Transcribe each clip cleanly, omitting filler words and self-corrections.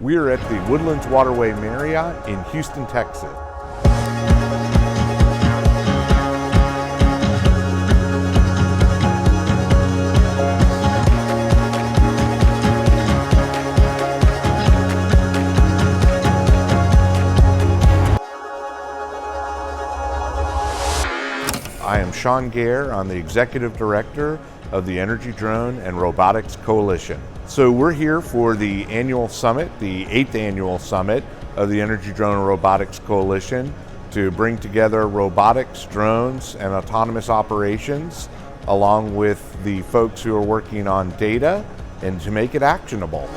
We are at the Woodlands Waterway Marriott in Houston, Texas. I am Sean Gare. I'm the Executive Director of the Energy Drone and Robotics Coalition. So we're here for the annual summit, the 8th annual summit of the Energy Drone and Robotics Coalition, to bring together robotics, drones, and autonomous operations, along with the folks who are working on data, and to make it actionable.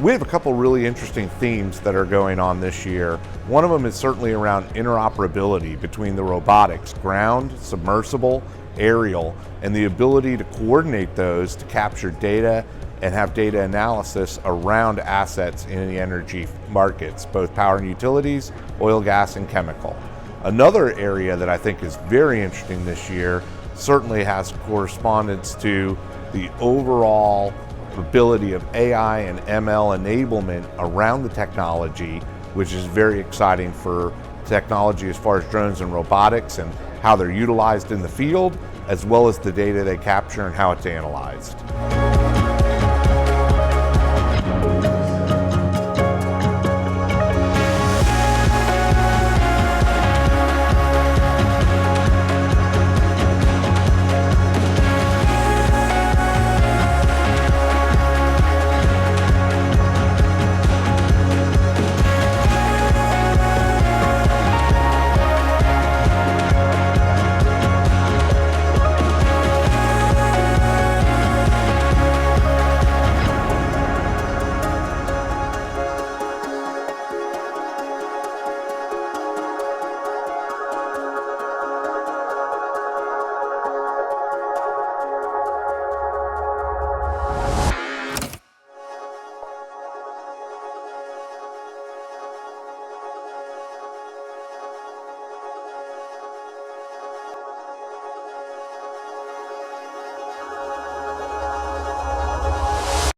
We have a couple really interesting themes that are going on this year. One of them is certainly around interoperability between the robotics, ground, submersible, aerial, and the ability to coordinate those to capture data and have data analysis around assets in the energy markets, both power and utilities, oil, gas, and chemical. Another area that I think is very interesting this year certainly has correspondence to the overall ability of AI and ML enablement around the technology, which is very exciting for technology as far as drones and robotics and how they're utilized in the field, as well as the data they capture and how it's analyzed.